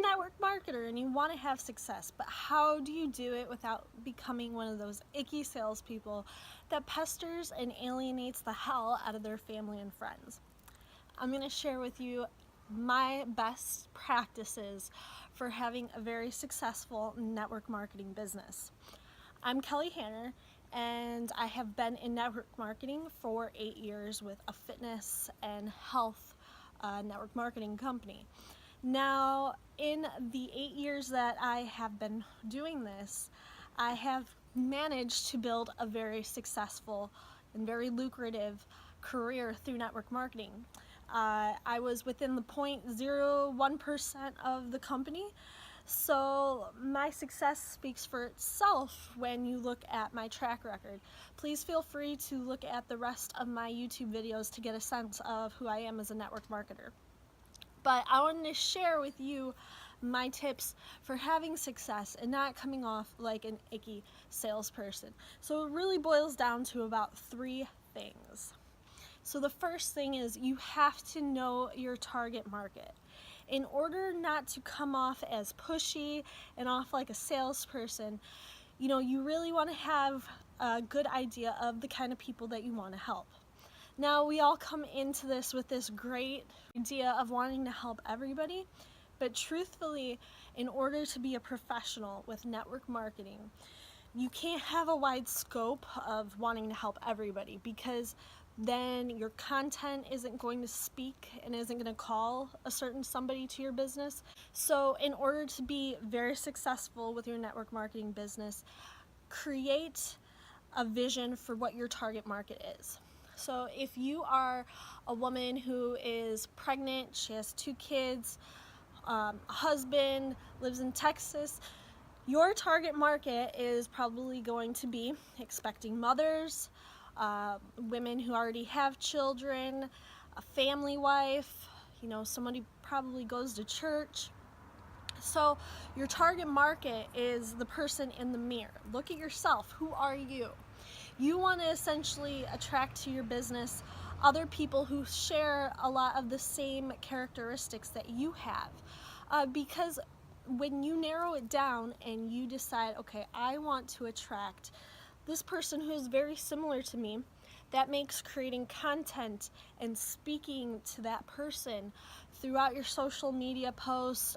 network marketer and you want to have success, but how do you do it without becoming one of those icky salespeople that pesters and alienates the hell out of their family and friends? I'm going to share with you my best practices for having a very successful network marketing business. I'm Kelly Hanner, and I have been in network marketing for 8 years with a fitness and health network marketing company. Now, in the 8 years that I have been doing this, I have managed to build a very successful and very lucrative career through network marketing. I was within the 0.01% of the company, so my success speaks for itself when you look at my track record. Please feel free to look at the rest of my YouTube videos to get a sense of who I am as a network marketer. But I wanted to share with you my tips for having success and not coming off like an icky salesperson. So it really boils down to about 3 things. So the first thing is you have to know your target market. In order not to come off as pushy and off like a salesperson, you really want to have a good idea of the kind of people that you want to help. Now, we all come into this with this great idea of wanting to help everybody, but truthfully, in order to be a professional with network marketing, you can't have a wide scope of wanting to help everybody, because then your content isn't going to speak and isn't going to call a certain somebody to your business. So in order to be very successful with your network marketing business, create a vision for what your target market is. So if you are a woman who is pregnant, she has 2 kids, a husband, lives in Texas, your target market is probably going to be expecting mothers, women who already have children, a family wife, somebody probably goes to church. So your target market is the person in the mirror. Look at yourself. Who are you? You want to essentially attract to your business other people who share a lot of the same characteristics that you have. Because when you narrow it down and you decide, okay, I want to attract this person who is very similar to me, that makes creating content and speaking to that person throughout your social media posts,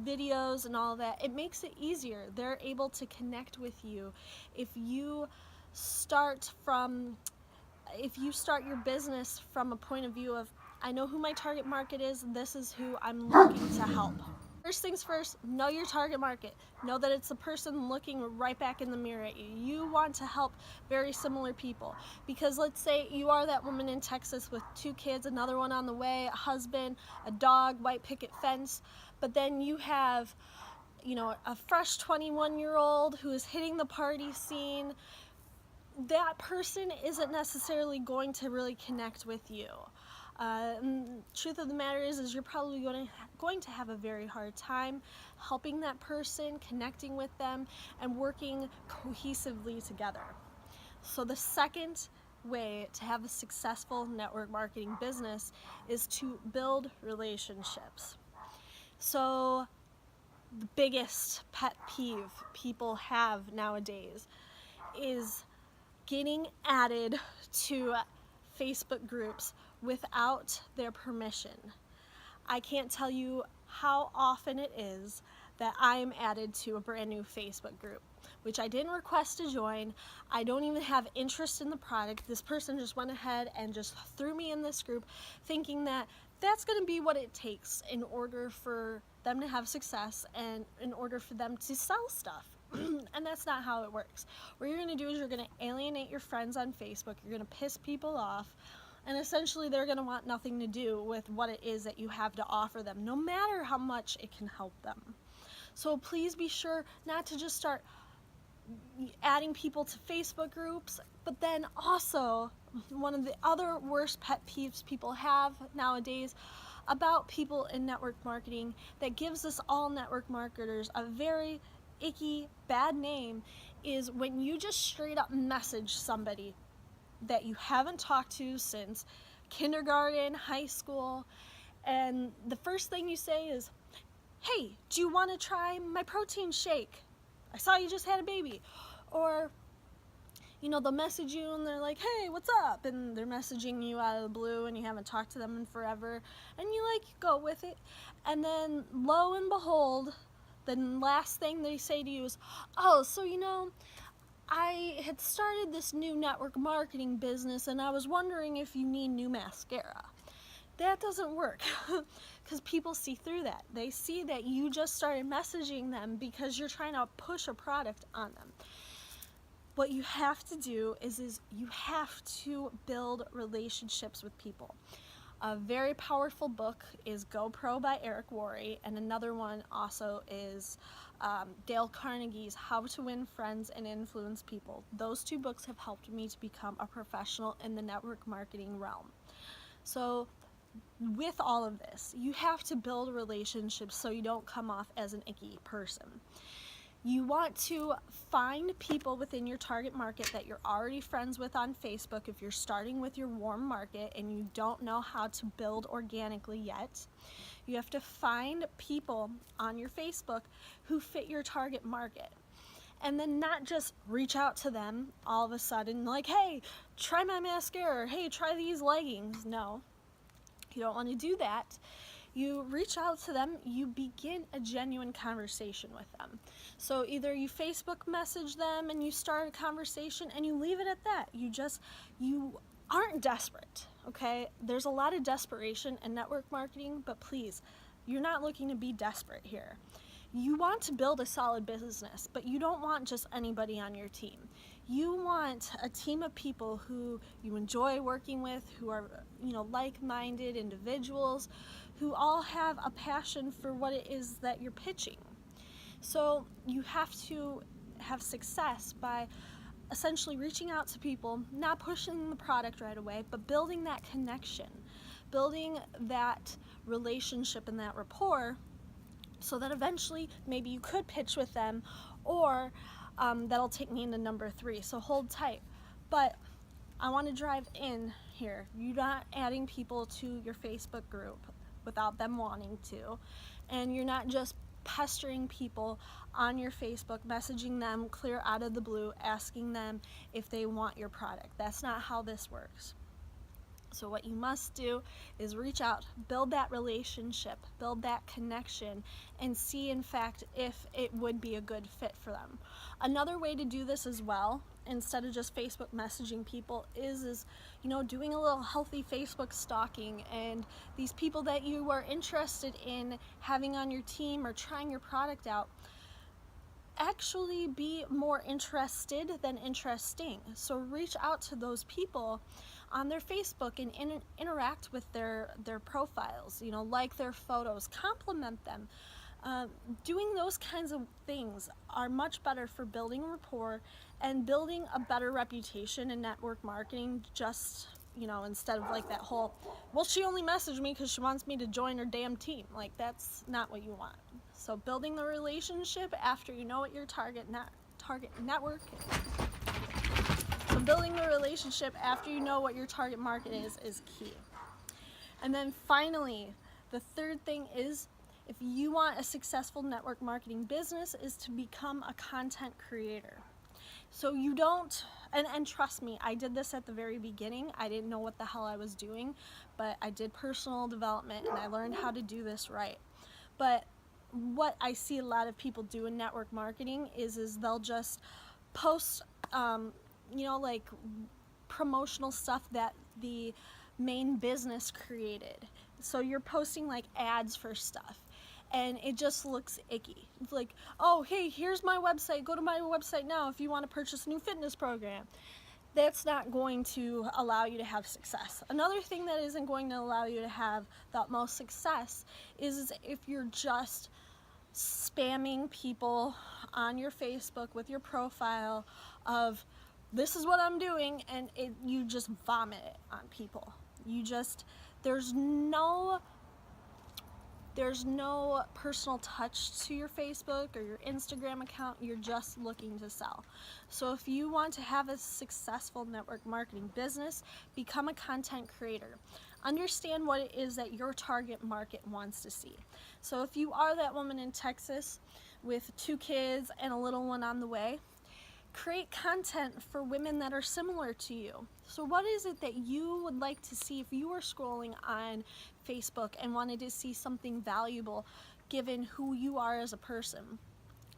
videos and all that, it makes it easier. They're able to connect with you if you start your business from a point of view of, I know who my target market is, and this is who I'm looking to help. First things first, know your target market. Know that it's the person looking right back in the mirror at you. You want to help very similar people, because let's say you are that woman in Texas with 2 kids, another one on the way, a husband, a dog, white picket fence, but then you have a fresh 21-year-old who is hitting the party scene. That person isn't necessarily going to really connect with you. Truth of the matter is you're probably going to have a very hard time helping that person, connecting with them, and working cohesively together. So the second way to have a successful network marketing business is to build relationships. So the biggest pet peeve people have nowadays is getting added to Facebook groups without their permission. I can't tell you how often it is that I am added to a brand new Facebook group, which I didn't request to join. I don't even have interest in the product. This person just went ahead and just threw me in this group, thinking that that's going to be what it takes in order for them to have success and in order for them to sell stuff. And that's not how it works. What you're going to do is you're going to alienate your friends on Facebook. You're going to piss people off, and essentially they're going to want nothing to do with what it is that you have to offer them, no matter how much it can help them. So please be sure not to just start adding people to Facebook groups, but then also one of the other worst pet peeves people have nowadays about people in network marketing that gives us all network marketers a very icky, bad name is when you just straight up message somebody that you haven't talked to since kindergarten, high school, and the first thing you say is, hey, do you want to try my protein shake? I saw you just had a baby. Or, they'll message you and they're like, hey, what's up? And they're messaging you out of the blue and you haven't talked to them in forever. And you go with it. And then lo and behold, the last thing they say to you is, oh, so I had started this new network marketing business and I was wondering if you need new mascara. That doesn't work because people see through that. They see that you just started messaging them because you're trying to push a product on them. What you have to do is you have to build relationships with people. A very powerful book is Go Pro by Eric Worre, and another one also is Dale Carnegie's How to Win Friends and Influence People. Those two books have helped me to become a professional in the network marketing realm. So with all of this, you have to build relationships so you don't come off as an icky person. You want to find people within your target market that you're already friends with on Facebook if you're starting with your warm market and you don't know how to build organically yet. You have to find people on your Facebook who fit your target market. And then not just reach out to them all of a sudden like, hey, try my mascara, or hey, try these leggings. No, you don't want to do that. You reach out to them, you begin a genuine conversation with them. So either you Facebook message them and you start a conversation and you leave it at that. You aren't desperate, okay? There's a lot of desperation in network marketing, but please, you're not looking to be desperate here. You want to build a solid business, but you don't want just anybody on your team. You want a team of people who you enjoy working with, who are, like-minded individuals, who all have a passion for what it is that you're pitching. So you have to have success by essentially reaching out to people, not pushing the product right away, but building that connection, building that relationship and that rapport so that eventually maybe you could pitch with them, or that'll take me into number 3, so hold tight. But I want to drive in here. You're not adding people to your Facebook group without them wanting to, and you're not just pestering people on your Facebook, messaging them clear out of the blue, asking them if they want your product. That's not how this works. So what you must do is reach out, build that relationship, build that connection, and see in fact if it would be a good fit for them. Another way to do this as well, instead of just Facebook messaging people, is doing a little healthy Facebook stalking, and these people that you are interested in having on your team or trying your product out, actually be more interested than interesting. So reach out to those people on their Facebook and interact with their profiles, like their photos, compliment them. Doing those kinds of things are much better for building rapport and building a better reputation in network marketing, just instead of like that whole, well, she only messaged me because she wants me to join her damn team. Like, that's not what you want. So building the relationship after you know what your target network is. So building the relationship after you know what your target market is key. And then finally, the third thing is, if you want a successful network marketing business, is to become a content creator. So you don't, and trust me, I did this at the very beginning. I didn't know what the hell I was doing, but I did personal development and I learned how to do this right. But what I see a lot of people do in network marketing is they'll just post, like promotional stuff that the main business created. So you're posting like ads for stuff, and it just looks icky. It's like, oh, hey, here's my website. Go to my website now if you want to purchase a new fitness program. That's not going to allow you to have success. Another thing that isn't going to allow you to have the utmost success is if you're just spamming people on your Facebook with your profile of, this is what I'm doing, and you just vomit it on people. There's no personal touch to your Facebook or your Instagram account. You're just looking to sell. So if you want to have a successful network marketing business, become a content creator. Understand what it is that your target market wants to see. So if you are that woman in Texas with 2 kids and a little one on the way, create content for women that are similar to you. So what is it that you would like to see if you were scrolling on Facebook and wanted to see something valuable given who you are as a person?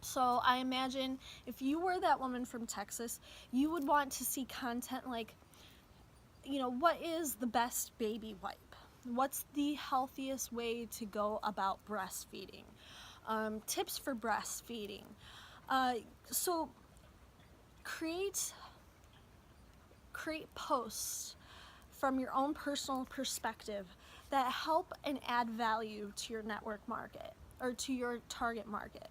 So I imagine if you were that woman from Texas, you would want to see content like, what is the best baby wipe? What's the healthiest way to go about breastfeeding? Tips for breastfeeding. So create posts from your own personal perspective that help and add value to your network market or to your target market.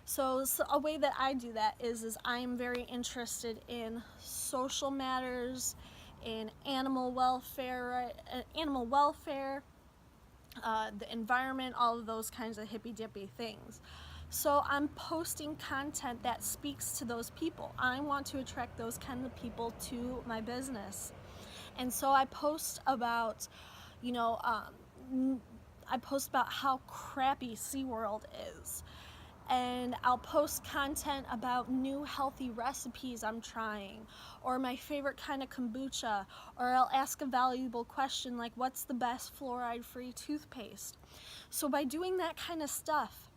So a way that I do that is I'm very interested in social matters, in animal welfare, the environment, all of those kinds of hippy-dippy things. So I'm posting content that speaks to those people. I want to attract those kind of people to my business. And so I post about, how crappy SeaWorld is. And I'll post content about new healthy recipes I'm trying, or my favorite kind of kombucha, or I'll ask a valuable question like, what's the best fluoride-free toothpaste? So by doing that kind of stuff,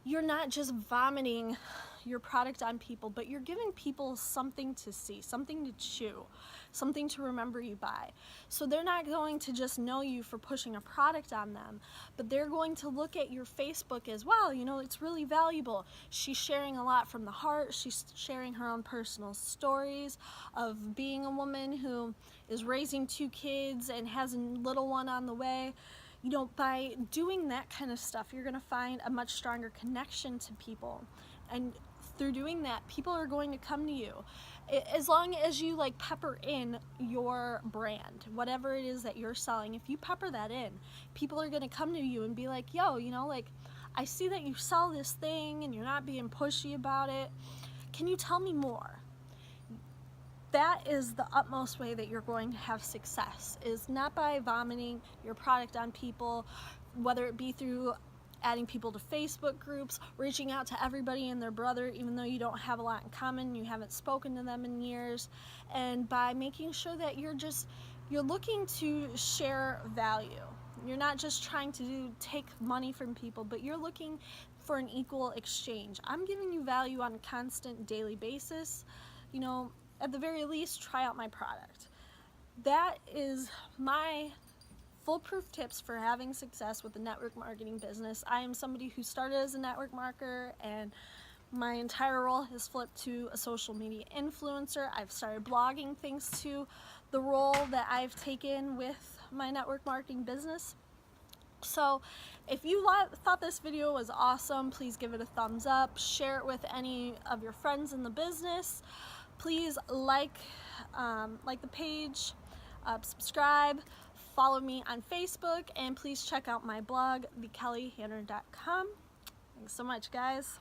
you're not just vomiting your product on people, but you're giving people something to see, something to chew, something to remember you by. So they're not going to just know you for pushing a product on them, but they're going to look at your Facebook as, wow, it's really valuable. She's sharing a lot from the heart. She's sharing her own personal stories of being a woman who is raising 2 kids and has a little one on the way. By doing that kind of stuff, you're going to find a much stronger connection to people. And through doing that, people are going to come to you. As long as you pepper in your brand, whatever it is that you're selling, if you pepper that in, people are going to come to you and be like, yo, I see that you sell this thing and you're not being pushy about it. Can you tell me more? That is the utmost way that you're going to have success, is not by vomiting your product on people, whether it be through adding people to Facebook groups, reaching out to everybody and their brother, even though you don't have a lot in common, you haven't spoken to them in years, and by making sure that you're looking to share value. You're not just trying to take money from people, but you're looking for an equal exchange. I'm giving you value on a constant daily basis. At the very least, try out my product. That is my foolproof tips for having success with the network marketing business. I am somebody who started as a network marketer, and my entire role has flipped to a social media influencer. I've started blogging thanks to the role that I've taken with my network marketing business. So if you thought this video was awesome, please give it a thumbs up, share it with any of your friends in the business. Please like the page, subscribe, follow me on Facebook, and please check out my blog, thekellyhanner.com. Thanks so much, guys.